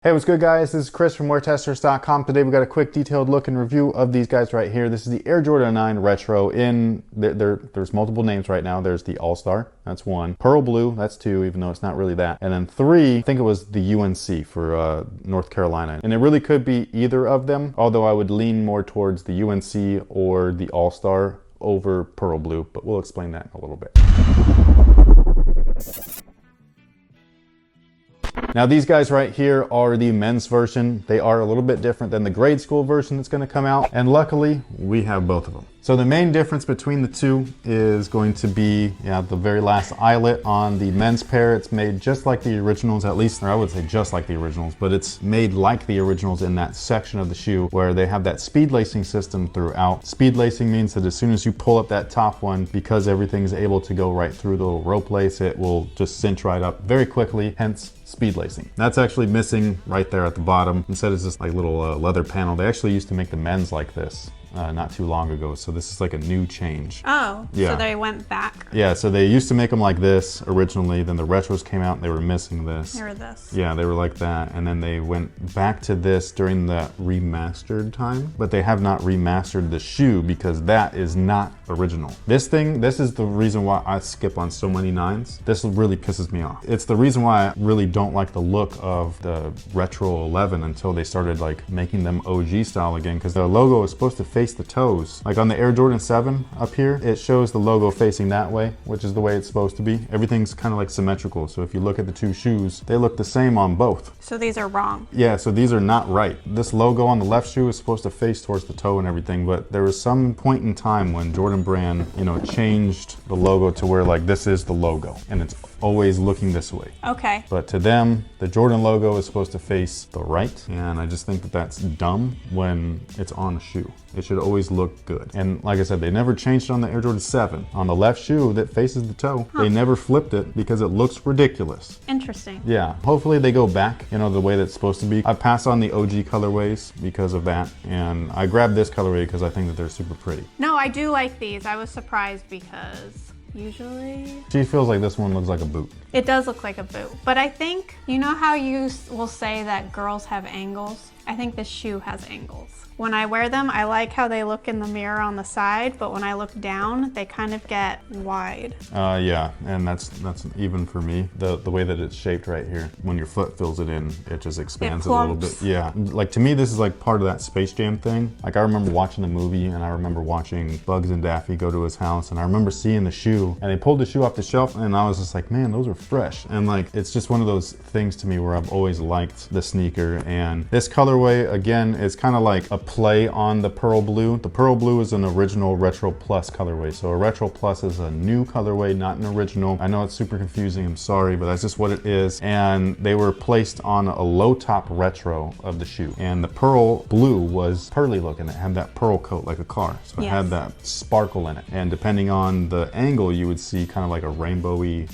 Hey, what's good guys? This is Chris from WearTesters.com. Today we got a quick detailed look and review of these guys right here. This is the Air Jordan 9 Retro in, there's multiple names right now. There's the All-Star, that's one. Pearl Blue, that's two, even though it's not really that. And then three, I think it was the UNC for North Carolina. And it really could be either of them, although I would lean more towards the UNC or the All-Star over Pearl Blue, but we'll explain that in a little bit. Now these guys right here are the men's version. They are a little bit different than the grade school version that's going to come out, and luckily we have both of them. So the main difference between the two is going to be the very last eyelet on the men's pair. It's made just like the originals, at least, or I would say just like the originals, but it's made like the originals in that section of the shoe where they have that speed lacing system throughout. Speed lacing means that as soon as you pull up that top one, because everything's able to go right through the little rope lace, it will just cinch right up very quickly, hence speed lacing. That's actually missing right there at the bottom. Instead it's just like little leather panel. They actually used to make the men's like this not too long ago, so this is like a new change. Oh, yeah. So they went back. Yeah, so they used to make them like this originally, then the retros came out and they were missing this. They were this. Yeah, they were like that, and then they went back to this during the remastered time, but they have not remastered the shoe because that is not original. This is the reason why I skip on so many nines. This really pisses me off. It's the reason why I really don't like the look of the Retro 11 until they started like making them OG style again, because the logo is supposed to face the toes. Like on the Air Jordan 7 up here, it shows the logo facing that way, which is the way it's supposed to be. Everything's kind of like symmetrical. So if you look at the two shoes, they look the same on both. So these are wrong. Yeah, so these are not right. This logo on the left shoe is supposed to face towards the toe and everything, but there was some point in time when Jordan Brand, changed the logo to where like this is the logo and it's always looking this way. Okay. But to them, the Jordan logo is supposed to face the right, and I just think that that's dumb when it's on a shoe. It should always look good. And like I said, they never changed it on the Air Jordan 7. On the left shoe that faces the toe, they never flipped it because it looks ridiculous. Interesting. Yeah, hopefully they go back, the way that's supposed to be. I pass on the OG colorways because of that, and I grabbed this colorway because I think that they're super pretty. No, I do like these. I was surprised because usually She feels like this one looks like a boot. it does look like a boot. But I think, you know how you will say that girls have angles? I think this shoe has angles. When I wear them, I like how they look in the mirror on the side, but when I look down, they kind of get wide. Yeah, and that's even for me. The way that it's shaped right here, when your foot fills it in, it just expands a little bit. Yeah, like to me, this is like part of that Space Jam thing. Like I remember watching the movie, and I remember watching Bugs and Daffy go to his house, and I remember seeing the shoe, and they pulled the shoe off the shelf, and I was just like, man, those are fresh. And like, it's just one of those things to me where I've always liked the sneaker, and this colorway, again, is kind of like a play on the Pearl Blue. The Pearl Blue is an original Retro Plus colorway. So a Retro Plus is a new colorway, not an original. I know it's super confusing, I'm sorry, but that's just what it is. And they were placed on a low top retro of the shoe. And the Pearl Blue was pearly looking. It had that pearl coat like a car. So it had that sparkle in it. And depending on the angle, you would see kind of like a rainbowy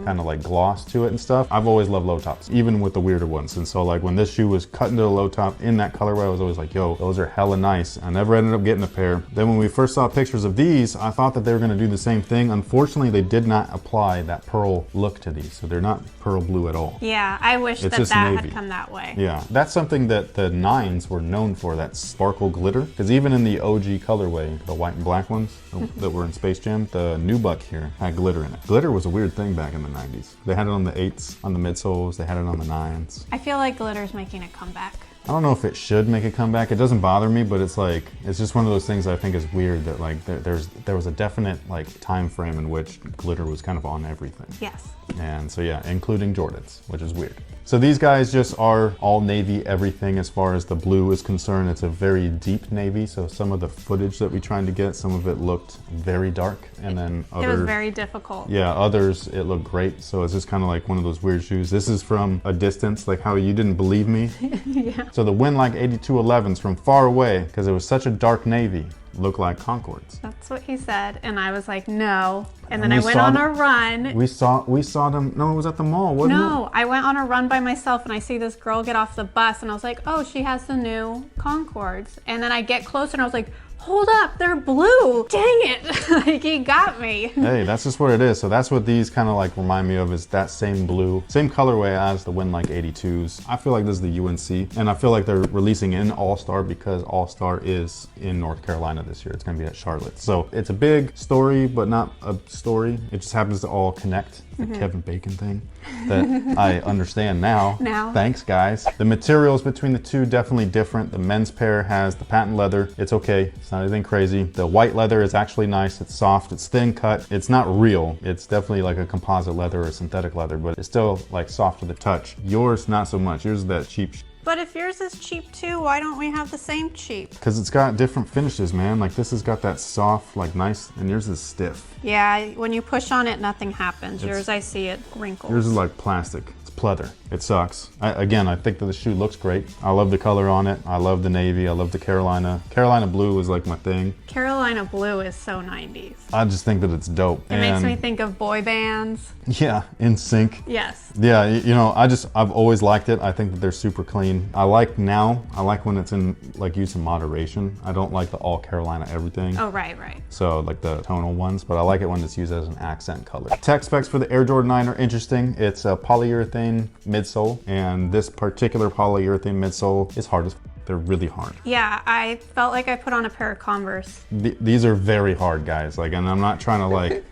kind of like gloss to it and stuff. I've always loved low tops, even with the weirder ones. And so like when this shoe was cut into a low top in that colorway, I was always like, yo, those are hella nice. I never ended up getting a pair. Then when we first saw pictures of these, I thought that they were going to do the same thing. Unfortunately, they did not apply that pearl look to these. So they're not pearl blue at all. Yeah, I wish that had come that way. Yeah, that's something that the 9s were known for, that sparkle glitter. Because even in the OG colorway, the white and black ones that were in Space Jam, the nubuck here had glitter in it. Glitter was a weird thing back in the 90s. They had it on the 8s, on the midsoles, they had it on the 9s. I feel like glitter's making a comeback. I don't know if it should make a comeback. It doesn't bother me, but it's like, it's just one of those things I think is weird that like there was a definite like time frame in which glitter was kind of on everything. Yes. And so yeah, including Jordans, which is weird. So these guys just are all navy everything as far as the blue is concerned. It's a very deep navy, so some of the footage that we tried to get, some of it looked very dark, and then it was very difficult. Yeah, others it looked great. So it's just kind of like one of those weird shoes. This is from a distance, like how you didn't believe me. Yeah. So the Winlike 8211s from far away, because it was such a dark navy, look like Concords. That's what he said, and I was like, no. And then I went on a run. We saw them. No, it was at the mall, wasn't it? No, I went on a run by myself, and I see this girl get off the bus, and I was like, oh, she has the new Concords. And then I get closer, and I was like, hold up, they're blue. Dang it. Like, he got me. Hey, that's just what it is. So that's what these kind of like remind me of, is that same blue, same colorway as the Win Like 82s. I feel like this is the UNC, and I feel like they're releasing in All-Star because All-Star is in North Carolina this year. It's gonna be at Charlotte. So it's a big story, but not a story. It just happens to all connect. The Kevin Bacon thing that I understand now. Thanks, guys. The materials between the two definitely different. The men's pair has the patent leather. It's okay. It's not anything crazy. The white leather is actually nice. It's soft. It's thin cut. It's not real. It's definitely like a composite leather or synthetic leather, but it's still like soft to the touch. Yours, not so much. Yours is that cheap But if yours is cheap too, why don't we have the same cheap? Because it's got different finishes, man. Like this has got that soft, like nice, and yours is stiff. Yeah, when you push on it, nothing happens. Yours, I see it wrinkles. Yours is like plastic. It's pleather. It sucks. Again, I think that the shoe looks great. I love the color on it. I love the navy. I love the Carolina. Carolina blue is like my thing. Carolina blue is so 90s. I just think that it's dope. It makes me think of boy bands. Yeah, in sync. Yes. Yeah, you know, I've always liked it. I think that they're super clean. I like when it's in like use in moderation. I don't like the all Carolina everything. Oh, right. So like the tonal ones, but I like it when it's used as an accent color. Tech specs for the Air Jordan 9 are interesting. It's a polyurethane midsole, and this particular polyurethane midsole is hard as they're really hard. Yeah, I felt like I put on a pair of Converse. These are very hard, guys. Like, and I'm not trying to like,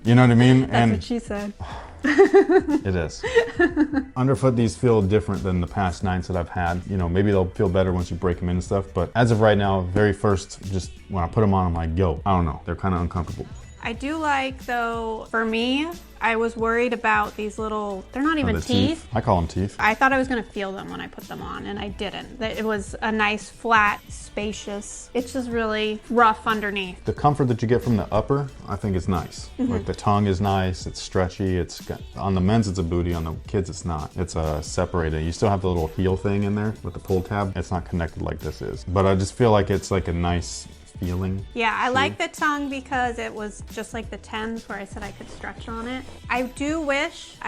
you know what I mean? That's what she said. It is. Underfoot, these feel different than the past 9s that I've had. You know, maybe they'll feel better once you break them in and stuff, but as of right now, very first, just when I put them on, I'm like, yo, I don't know. They're kind of uncomfortable. I do like, though, for me, I was worried about these little, they're not even teeth. I call them teeth. I thought I was gonna feel them when I put them on, and I didn't. It was a nice, flat, spacious. It's just really rough underneath. The comfort that you get from the upper, I think is nice. Like the tongue is nice, it's stretchy, on the men's it's a booty, on the kids it's not. It's separated. You still have the little heel thing in there with the pull tab. It's not connected like this is. But I just feel like it's like a nice feeling. Yeah, I like the tongue because it was just like the 10s where I said I could stretch on it. I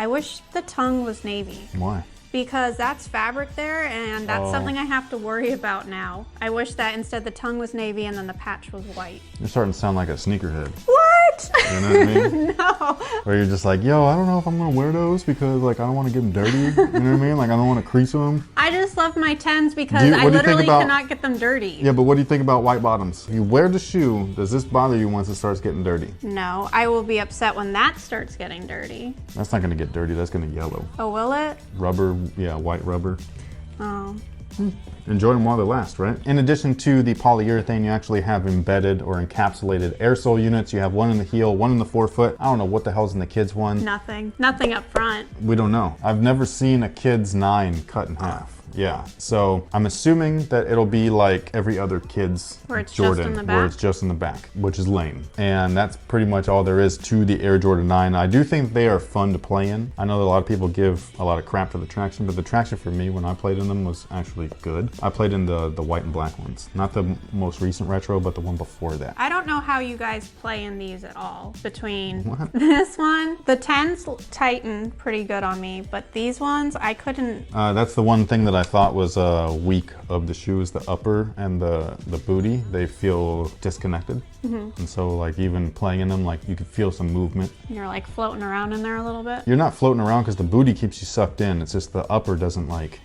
wish the tongue was navy. Why? Because that's fabric there, and that's something I have to worry about now. I wish that instead the tongue was navy and then the patch was white. You're starting to sound like a sneakerhead. What? You know what I mean? No. Where you're just like, yo, I don't know if I'm gonna wear those because like I don't want to get them dirty. You know what I mean? Like I don't want to crease them. I just love my 10s because I literally cannot get them dirty. Yeah, but what do you think about white bottoms? You wear the shoe, does this bother you once it starts getting dirty? No, I will be upset when that starts getting dirty. That's not gonna get dirty, that's gonna yellow. Oh, will it? Rubber, yeah, white rubber. Oh. Enjoy them while they last, right? In addition to the polyurethane, you actually have embedded or encapsulated air sole units. You have one in the heel, one in the forefoot. I don't know what the hell's in the kids' one. Nothing up front. We don't know. I've never seen a kid's 9 cut in half. Yeah, so I'm assuming that it'll be like every other kid's where it's Jordan, just in the back. where it's just in the back, which is lame. And that's pretty much all there is to the Air Jordan 9. I do think they are fun to play in. I know that a lot of people give a lot of crap for the traction, but the traction for me when I played in them was actually good. I played in the white and black ones. Not the most recent retro, but the one before that. I don't know how you guys play in these at all. Between this one, the 10s tighten pretty good on me, but these ones, I couldn't. That's the one thing that I thought was weak of the shoes, the upper and the booty. They feel disconnected. And so like even playing in them, like you could feel some movement. You're like floating around in there a little bit. You're not floating around because the booty keeps you sucked in. It's just the upper doesn't like,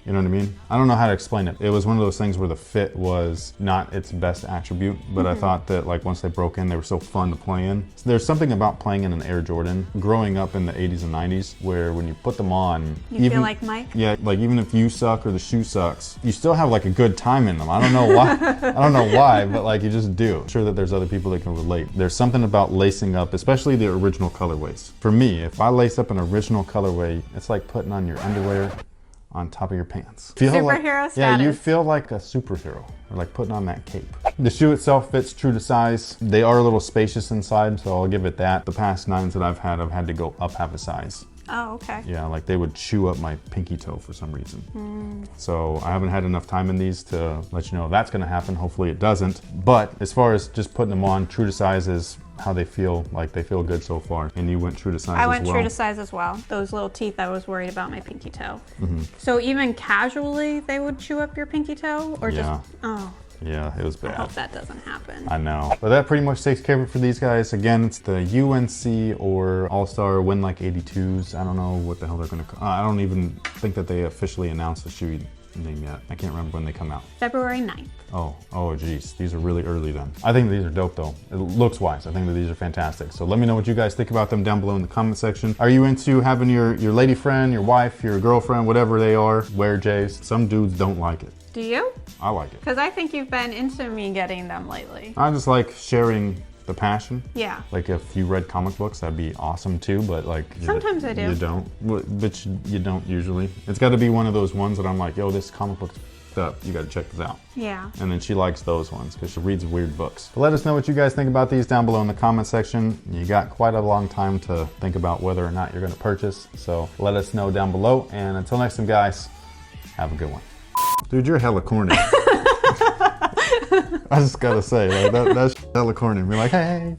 you know what I mean? I don't know how to explain it. It was one of those things where the fit was not its best attribute, but I thought that like once they broke in, they were so fun to play in. So there's something about playing in an Air Jordan, growing up in the 80s and 90s, where when you put them on, you feel like Mike? Yeah, like even if you suck or the shoe sucks, you still have like a good time in them. I don't know why. I don't know why, but like you just do. I'm sure that there's other people that can relate. There's something about lacing up, especially the original colorways. For me, if I lace up an original colorway, it's like putting on your underwear on top of your pants. Superhero status. Yeah, you feel like a superhero, or like putting on that cape. The shoe itself fits true to size. They are a little spacious inside, so I'll give it that. The past 9s that I've had to go up half a size. Oh, okay. Yeah, like they would chew up my pinky toe for some reason. So I haven't had enough time in these to let you know that's gonna happen. Hopefully it doesn't. But as far as just putting them on, true to size is how they feel. Like they feel good so far. And you went true to size as well? I went true to size as well. Those little teeth, I was worried about my pinky toe. So even casually, they would chew up your pinky toe? Or just, oh. Yeah, it was I bad. hope that doesn't happen. I know. But that pretty much takes care of it for these guys. Again, it's the UNC or All-Star Win Like 82s. I don't know what the hell they're going to call. I don't even think that they officially announced the shoe name yet. I can't remember when they come out. February 9th. Oh geez. These are really early then. I think these are dope though. It looks wise. I think that these are fantastic. So let me know what you guys think about them down below in the comment section. Are you into having your lady friend, your wife, your girlfriend, whatever they are, wear J's? Some dudes don't like it. Do you? I like it. Because I think you've been into me getting them lately. I just like sharing the passion. Yeah. Like if you read comic books, that'd be awesome too, but like... Sometimes I do. You don't, but you don't usually. It's gotta be one of those ones that I'm like, yo, this comic book's up. You gotta check this out. Yeah. And then she likes those ones because she reads weird books. But let us know what you guys think about these down below in the comment section. You got quite a long time to think about whether or not you're gonna purchase. So let us know down below. And until next time, guys, have a good one. Dude, you're hella corny. I just gotta say, like, that's hella corny. Be like, hey.